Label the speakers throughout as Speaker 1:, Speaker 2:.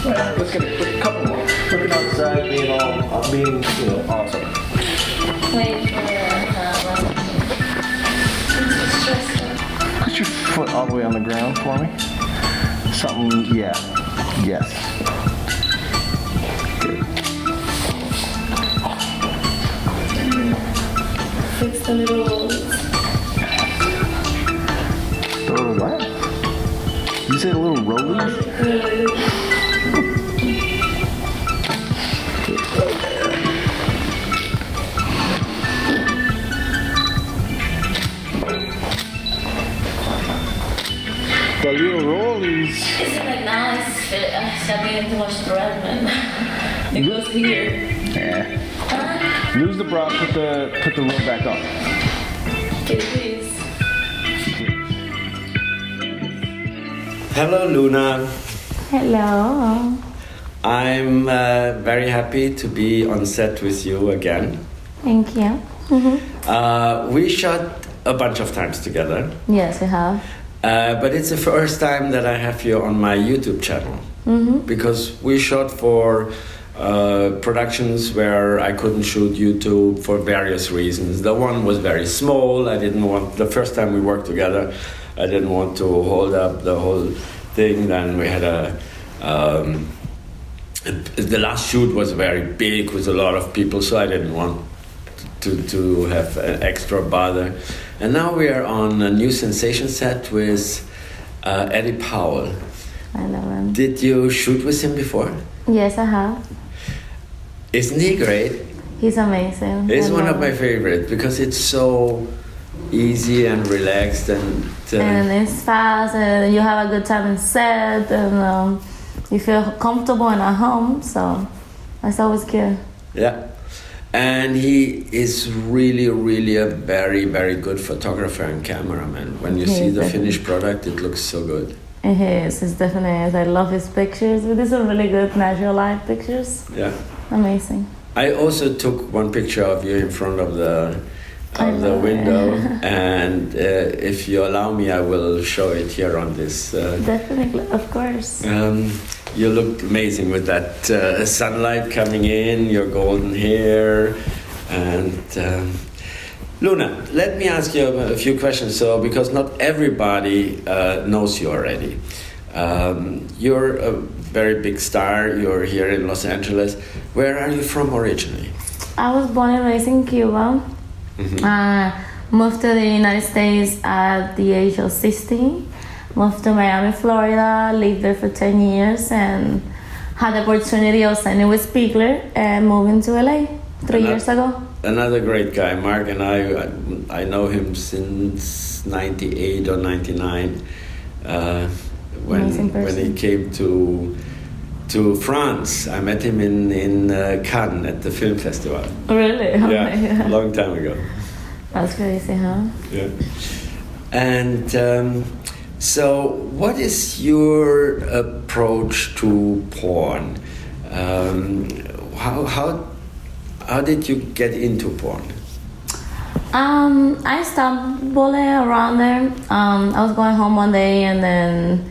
Speaker 1: Well, let's get a couple more. Looking outside, being awesome.
Speaker 2: Wait for
Speaker 1: Put your foot all the way on the ground for me. Something, yeah. Yes. Good.
Speaker 2: fix the little rolls.
Speaker 1: The little what? You said a little rollies? The little rollies.
Speaker 2: It's like now it's having too much thread, man. It goes here.
Speaker 1: Yeah. Lose the bra, put the roll back on.
Speaker 2: Okay, please.
Speaker 3: Hello, Luna.
Speaker 2: Hello.
Speaker 3: I'm very happy to be on set with you again.
Speaker 2: Thank you.
Speaker 3: We shot a bunch of times together.
Speaker 2: Yes, we have.
Speaker 3: But it's the first time that I have you on my YouTube channel. Because we shot for productions where I couldn't shoot YouTube for various reasons. The one was very small. The first time we worked together, I didn't want to hold up the whole thing. Then we had the last shoot was very big with a lot of people, so I didn't want to have an extra bother. And now we are on a new sensation set with Eddie Powell.
Speaker 2: I know him.
Speaker 3: Did you shoot with him before?
Speaker 2: Yes, I have.
Speaker 3: Isn't he great?
Speaker 2: He's amazing.
Speaker 3: He's one of my favorites because it's so easy and relaxed and
Speaker 2: it's fast and you have a good time in set and you feel comfortable and at home, so that's always good.
Speaker 3: yeah. And he is really, really a very, very good photographer and cameraman. When you see the finished product, it looks so good.
Speaker 2: It is. It definitely is. I love his pictures. These are really good natural light pictures.
Speaker 3: Yeah.
Speaker 2: Amazing.
Speaker 3: I also took one picture of you in front of the window, and if you allow me, I will show it here on this.
Speaker 2: Definitely, of course.
Speaker 3: You look amazing with that sunlight coming in, your golden hair, and Luna, let me ask you a few questions. So, because not everybody knows you already, you're a very big star. You're here in Los Angeles. Where are you from originally?
Speaker 2: I was born and raised in Cuba. Moved to the United States at the age of 16. Moved to Miami, Florida, lived there for 10 years and had the opportunity of signing with Spiegler and moving to LA 3 years ago.
Speaker 3: Another great guy, Mark, and I know him since 98 or 99 when he came to France. I met him in Cannes at the film festival.
Speaker 2: Really?
Speaker 3: Yeah, a long time ago.
Speaker 2: That's crazy, huh?
Speaker 3: Yeah. And so what is your approach to porn? How did you get into porn?
Speaker 2: I stumbled around there. I was going home one day and then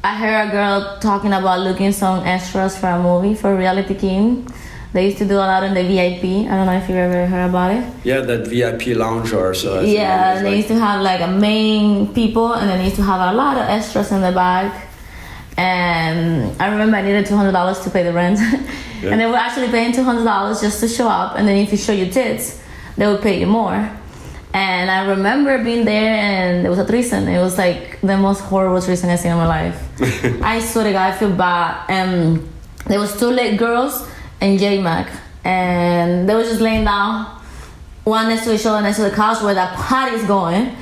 Speaker 2: I heard a girl talking about looking some extras for a movie for Reality King. They used to do a lot in the VIP. I don't know if you ever heard about it.
Speaker 3: Yeah, that VIP lounge or so.
Speaker 2: Yeah, they used to have like a main people and then they used to have a lot of extras in the back. And I remember I needed $200 to pay the rent. Yeah. And they were actually paying $200 just to show up. And then if you show your tits, they would pay you more. And I remember being there and there was a threesome. It was like the most horrible threesome I've seen in my life. I swear to God, I feel bad. And there was two lit girls and J-Mac. And they were just laying down, one next to each other next to the couch where the party's going.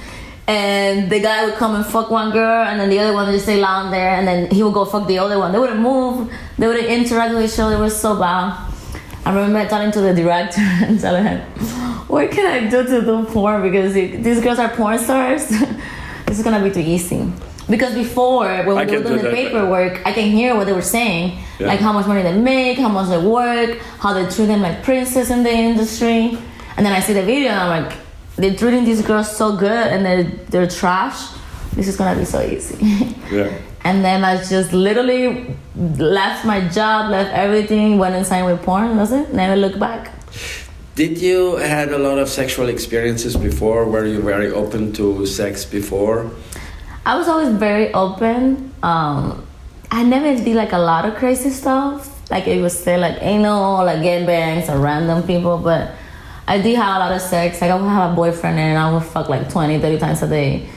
Speaker 2: And the guy would come and fuck one girl and then the other one would just stay lying there and then he would go fuck the other one. They wouldn't move, they wouldn't interact with each other. It was so bad. I remember talking to the director and telling him, what can I do to do porn? Because these girls are porn stars. This is gonna be too easy. Because before, when we were doing the paperwork, I can hear what they were saying. Yeah. Like how much money they make, how much they work, how they treat them like princess in the industry. And then I see the video and I'm like, they're treating these girls so good and they're trash. this is gonna be so easy.
Speaker 3: Yeah.
Speaker 2: And then I just literally left my job, left everything, went inside with porn. That's it. Never looked back.
Speaker 3: Did you had a lot of sexual experiences before? Were you very open to sex before?
Speaker 2: I was always very open. I never did like a lot of crazy stuff. Like it was still like anal, like gangbangs or random people, but I did have a lot of sex. Like I would have a boyfriend and I would fuck like 20, 30 times a day.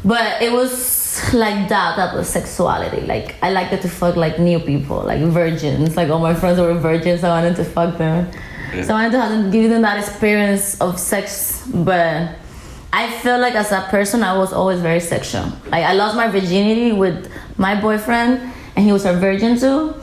Speaker 2: But it was like that type of sexuality. Like I liked to fuck like new people, like virgins. Like all my friends were virgins, so I wanted to fuck them. Yeah. So I wanted to give them that experience of sex. But I feel like as a person, I was always very sexual. Like I lost my virginity with my boyfriend, and he was a virgin too.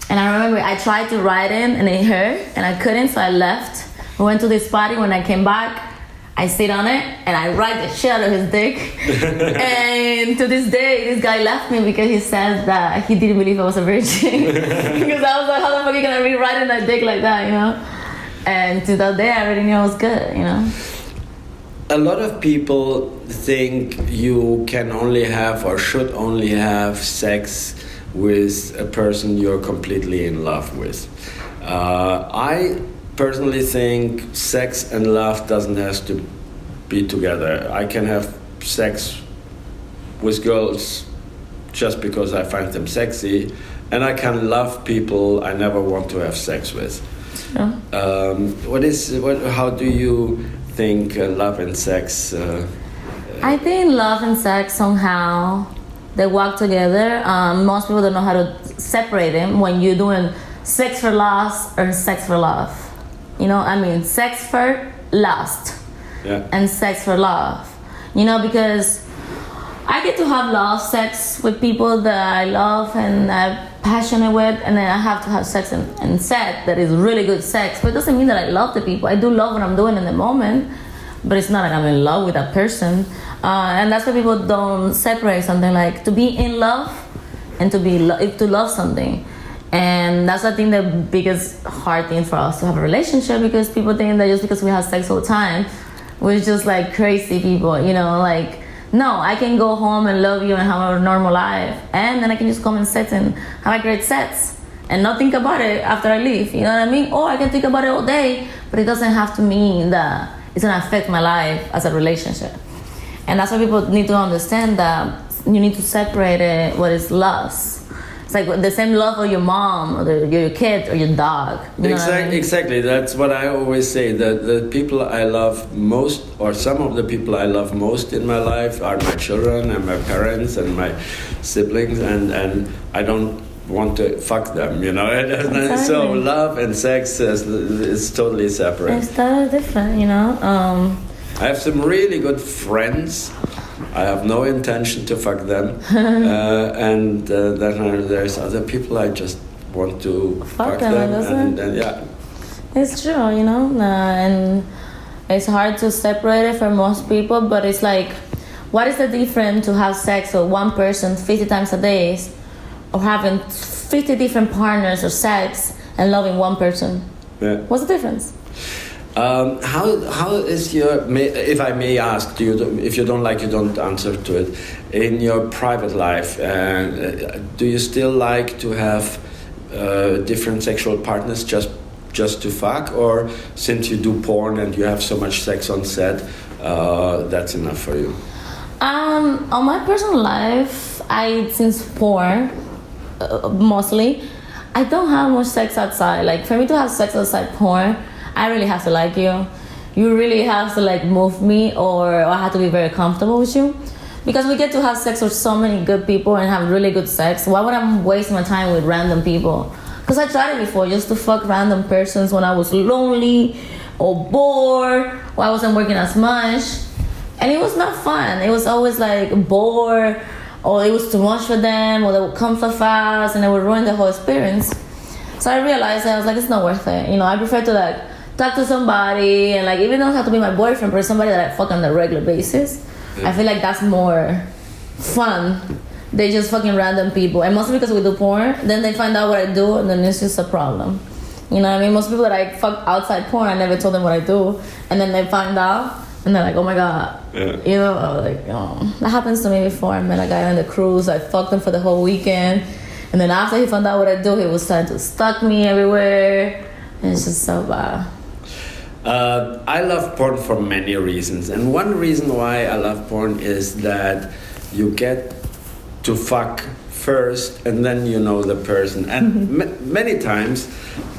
Speaker 2: And I remember I tried to ride in, and it hurt, and I couldn't, so I left. We went to this party. When I came back, I sit on it, and I ride the shit out of his dick. And to this day, this guy left me because he said that he didn't believe I was a virgin. Because I was like, how the fuck are you gonna be riding that dick like that, you know? And to that day, I already knew I was good, you know?
Speaker 3: A lot of people think you can only have or should only have sex with a person you're completely in love with. I personally think sex and love doesn't have to be together. I can have sex with girls just because I find them sexy, and I can love people I never want to have sex with.
Speaker 2: Yeah.
Speaker 3: How do you think love and sex?
Speaker 2: I think love and sex somehow they walk together. Most people don't know how to separate them when you're doing sex for lust or sex for love. You know, I mean, sex for lust and sex for love. You know, because I get to have love sex with people that I love and I'm passionate with, and then I have to have sex and sex that is really good sex. But it doesn't mean that I love the people. I do love what I'm doing in the moment, but it's not like I'm in love with that person. And that's why people don't separate something, like to be in love and to love something. And that's I think the biggest hard thing for us to have a relationship, because people think that just because we have sex all the time, we're just like crazy people, you know, like no, I can go home and love you and have a normal life, and then I can just come and sit and have a great sex and not think about it after I leave, you know what I mean? Or I can think about it all day, but it doesn't have to mean that it's gonna affect my life as a relationship. And that's why people need to understand that you need to separate it, what is lust. It's like the same love for your mom or your kid or your dog. You know what I mean?
Speaker 3: Exactly. That's what I always say. The people I love most, or some of the people I love most in my life, are my children and my parents and my siblings, and I don't want to fuck them, you know. Exactly. So love and sex is totally separate. It's
Speaker 2: totally different, you know.
Speaker 3: I have some really good friends. I have no intention to fuck them, and then there's other people I just want to fuck them, and yeah.
Speaker 2: It's true, you know, and it's hard to separate it for most people, but it's like, what is the difference to have sex with one person 50 times a day, or having 50 different partners or sex and loving one person?
Speaker 3: Yeah.
Speaker 2: What's the difference?
Speaker 3: How is your, if I may ask, if you don't like, you don't answer to it, in your private life, do you still like to have different sexual partners just to fuck, or since you do porn and you have so much sex on set, that's enough for you?
Speaker 2: On my personal life, since porn, mostly, I don't have much sex outside. Like for me to have sex outside porn, I really have to like you. You really have to like move me, or I have to be very comfortable with you. Because we get to have sex with so many good people and have really good sex. Why would I waste my time with random people? Because I tried it before, just to fuck random persons when I was lonely or bored, or I wasn't working as much. And it was not fun. It was always like bored, or it was too much for them, or they would come so fast and it would ruin the whole experience. So I realized that I was like, it's not worth it. You know, I prefer to like talk to somebody, and like even though it doesn't have to be my boyfriend, but somebody that I fuck on a regular basis. I feel like that's more fun. They just fucking random people, and mostly because we do porn, then they find out what I do, and then it's just a problem. You know what I mean? Most people that I fuck outside porn, I never told them what I do, and then they find out, And they're like, oh my God.
Speaker 3: Yeah.
Speaker 2: You know, I was like, oh. That happens to me before. I met a guy on the cruise. I fucked him for the whole weekend. And then after he found out what I do, he was trying to stalk me everywhere. And it's just so bad.
Speaker 3: I love porn for many reasons. And one reason why I love porn is that you get to fuck first and then you know the person. And many times,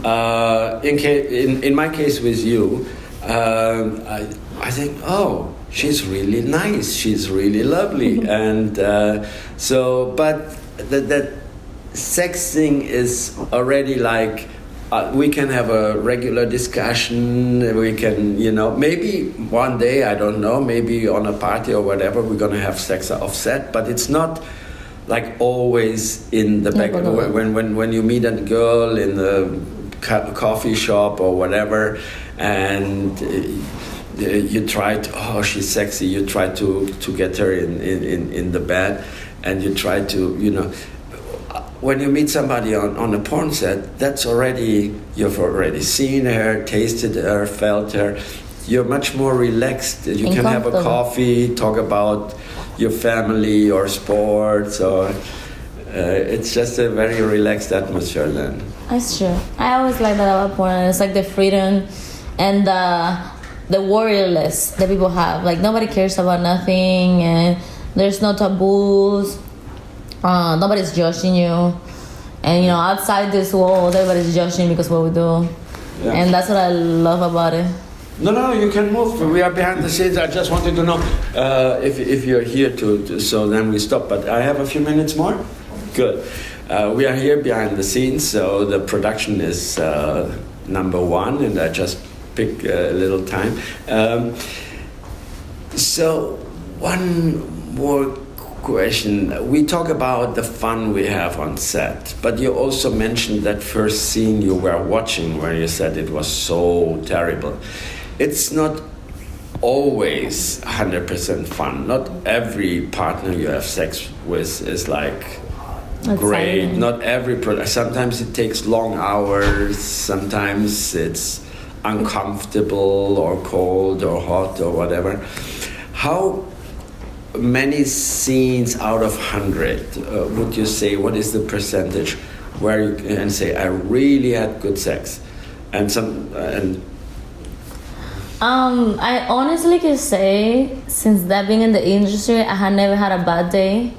Speaker 3: in my case with you, I think, oh, she's really nice, she's really lovely. And but that sex thing is already like, we can have a regular discussion, we can, maybe one day, I don't know, maybe on a party or whatever, we're gonna have sex offset, but it's not like always in the back. When you meet a girl in the coffee shop or whatever, and you try to, oh, she's sexy, you try to get her in the bed, and you try to, when you meet somebody on a porn set, that's already, you've already seen her, tasted her, felt her. You're much more relaxed. You can have a coffee, talk about your family or sports, or it's just a very relaxed atmosphere then.
Speaker 2: That's true. I always like that about porn. It's like the freedom and the warriorless that people have. Like nobody cares about nothing, and there's no taboos. Nobody's judging you, and outside this world, everybody's judging because of what we do, and that's what I love about it.
Speaker 3: No, you can move. We are behind the scenes. I just wanted to know if you're here so then we stop. But I have a few minutes more. Good. We are here behind the scenes, so the production is number one, and I just pick a little time. So one more question. We talk about the fun we have on set, but you also mentioned that first scene you were watching where you said it was so terrible. It's not always 100% fun. Not every partner you have sex with is like great.
Speaker 2: Exciting.
Speaker 3: Not every sometimes it takes long hours, sometimes it's uncomfortable or cold or hot or whatever. How many scenes out of 100 would you say, what is the percentage where you can say I really had good sex?
Speaker 2: I honestly can say, since that being in the industry, I had never had a bad day.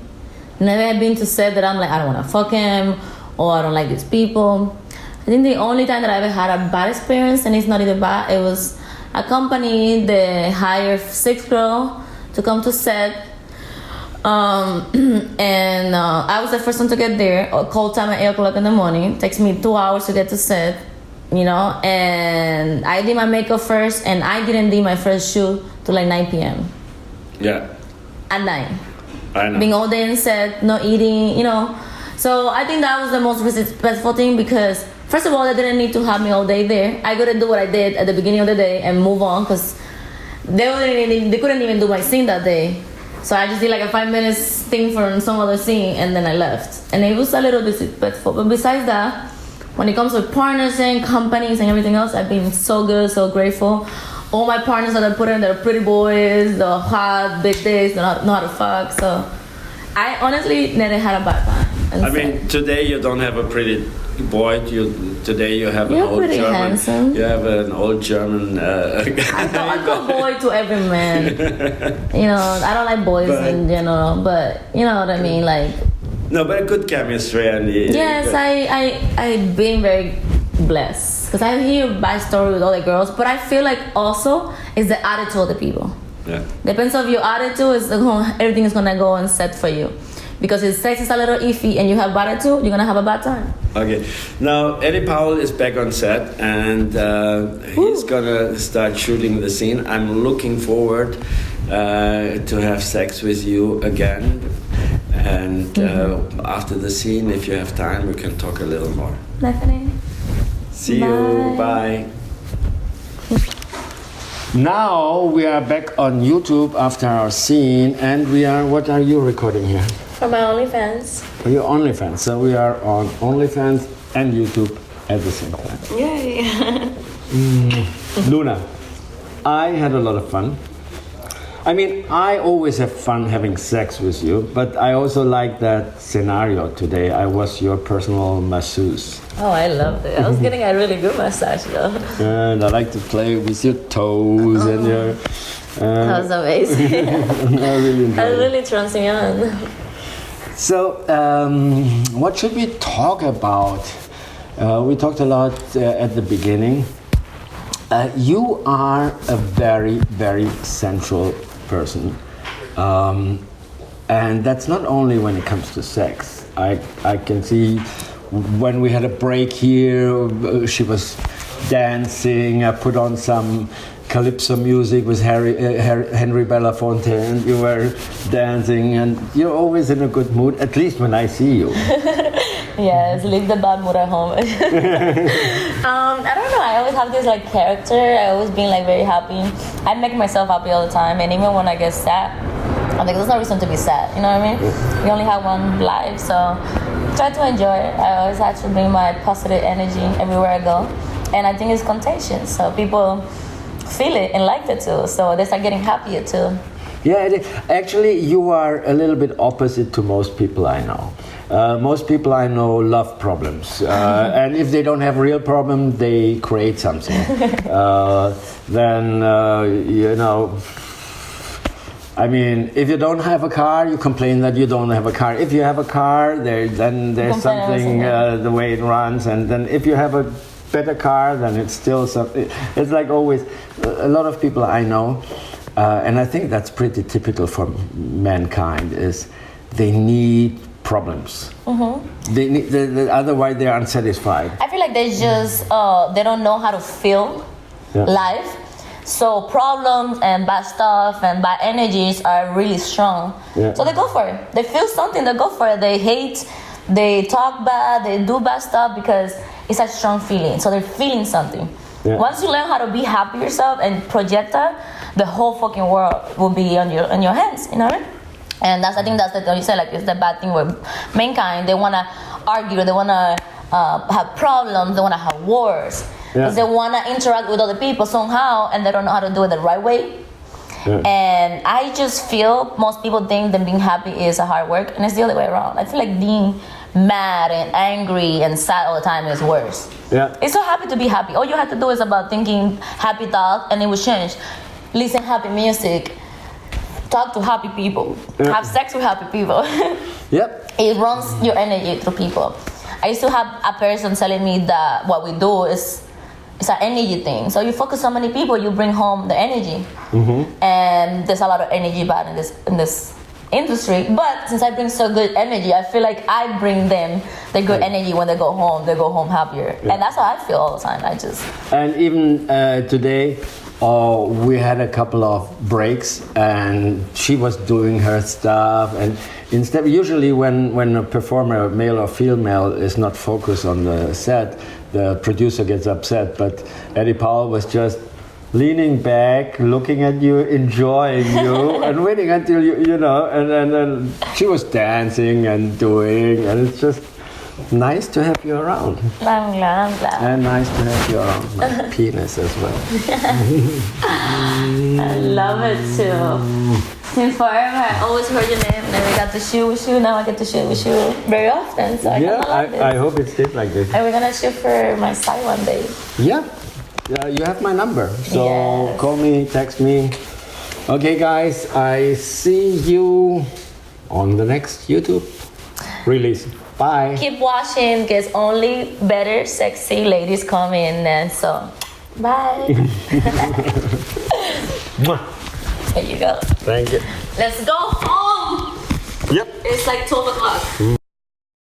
Speaker 2: Never had been to set that I'm like, I don't want to fuck him, or I don't like these people. I think the only time that I ever had a bad experience, and it's not even bad, it was a company that hired 6 girls to come to set. And I was the first one to get there. Call time at 8 o'clock in the morning. It takes me 2 hours to get to set, and I did my makeup first, and I didn't do my first shoot till like 9 p.m.
Speaker 3: Yeah.
Speaker 2: At night.
Speaker 3: I know.
Speaker 2: Being all day in set, no eating, So I think that was the most respectful thing, because first of all, they didn't need to have me all day there. I couldn't do what I did at the beginning of the day and move on, because they couldn't even do my scene that day. So I just did like a 5 minutes thing from some other scene, and then I left. And it was a little disrespectful. But besides that, when it comes to partners and companies and everything else, I've been so good, so grateful. All my partners that I put in, they're pretty boys, they're hot, big days, they know how to fuck. So I honestly never had a bad time.
Speaker 3: I mean, today you don't have a pretty boy. Today you have an
Speaker 2: You're
Speaker 3: old
Speaker 2: pretty
Speaker 3: German.
Speaker 2: handsome.
Speaker 3: You have an old German guy.
Speaker 2: I call boy to every man. I don't like boys in general, but you know what I mean, like.
Speaker 3: No, but a good chemistry and.
Speaker 2: Yes, I've been very blessed, because I hear bad stories with all the girls, but I feel like also it's the attitude of the people.
Speaker 3: Yeah.
Speaker 2: Depends on your attitude, everything is gonna go on set for you. Because if sex is a little iffy and you have bad attitude, you're gonna have a bad time.
Speaker 3: Okay. Now Eddie Powell is back on set, and he's gonna start shooting the scene. I'm looking forward to have sex with you again. And after the scene, if you have time, we can talk a little more.
Speaker 2: Definitely.
Speaker 3: See you. Bye. Now we are back on YouTube after our scene, and what are you recording here?
Speaker 2: For my OnlyFans.
Speaker 3: For your OnlyFans. So we are on OnlyFans and YouTube at the same time.
Speaker 2: Yay.
Speaker 3: Luna, I had a lot of fun. I mean, I always have fun having sex with you, but I also like that scenario today. I was your personal masseuse.
Speaker 2: Oh, I loved it. I was getting a really good massage though.
Speaker 3: And I like to play with your toes and your...
Speaker 2: That was amazing.
Speaker 3: I really enjoyed
Speaker 2: I
Speaker 3: it.
Speaker 2: really turns me on.
Speaker 3: So, what should we talk about? We talked a lot at the beginning. You are a very, very central person. And that's not only when it comes to sex. I can see when we had a break here, she was dancing. I put on some calypso music with Henry Belafonte, and you were dancing, and you're always in a good mood, at least when I see you.
Speaker 2: Yes, leave the bad mood at home. I don't know, I always have this like character. I always been like very happy. I make myself happy all the time, and even when I get sad, I'm like, there's no reason to be sad, you know what I mean? You only have one life, so try to enjoy it. I always have to bring my positive energy everywhere I go, and I think it's contagious, so people feel it and like it too, so they start getting happier too.
Speaker 3: Yeah, actually, you are a little bit opposite to most people I know. Most people I know love problems, and if they don't have real problems, they create something. Then, you know, I mean, if you don't have a car, you complain that you don't have a car. If you have a car, then there's something the way it runs, and then if you have a better car, then it's still something. It's like always, a lot of people I know, and I think that's pretty typical for mankind, is they need problems. Mm-hmm. They need, otherwise they're unsatisfied.
Speaker 2: I feel like they just, they don't know how to feel life. So problems and bad stuff and bad energies are really strong. Yeah. So they go for it. They feel something, they go for it. They hate, they talk bad, they do bad stuff because it's a strong feeling. So they're feeling something. Yeah. Once you learn how to be happy yourself and project that, the whole fucking world will be on your hands, you know what I mean? And that's, I think that's the, you said, like, it's the bad thing with mankind. They want to argue, they want to have problems, they want to have wars. Because they want to interact with other people somehow, and they don't know how to do it the right way. Yeah. And I just feel most people think that being happy is a hard work, and it's the other way around. I feel like being mad and angry and sad all the time is worse. Yeah. It's so happy to be happy. All you have to do is about thinking happy thoughts, and it will change. Listen happy music. Talk to happy people. Yeah. Have sex with happy people. Yep. It runs your energy through people. I used to have a person telling me that what we do is it's an energy thing. So you focus on many people, you bring home the energy. Mm-hmm. And there's a lot of energy bad in this industry. But since I bring so good energy, I feel like I bring them the good energy when they go home happier. Yeah. And that's how I feel all the time. And even today, we had a couple of breaks, and she was doing her stuff, and instead, usually when a performer, male or female, is not focused on the set, the producer gets upset. But Eddie Powell was just leaning back, looking at you, enjoying you, and waiting until you know, and then she was dancing and doing, and it's just nice to have you around. I'm glad.
Speaker 3: And nice to have you around my penis as well.
Speaker 2: I love it too. Since forever, I always heard your name, and then we got to shoot with you. Now I get to shoot with you very often. So
Speaker 3: I hope it stays like this.
Speaker 2: And we're gonna shoot for my side one day.
Speaker 3: Yeah. You have my number, so call me, text me. Okay, guys, I see you on the next YouTube release. Bye.
Speaker 2: Keep watching, because only better, sexy ladies come in, and so bye. There you go.
Speaker 3: Thank you.
Speaker 2: Let's go home.
Speaker 3: Yep.
Speaker 2: It's like 12 o'clock.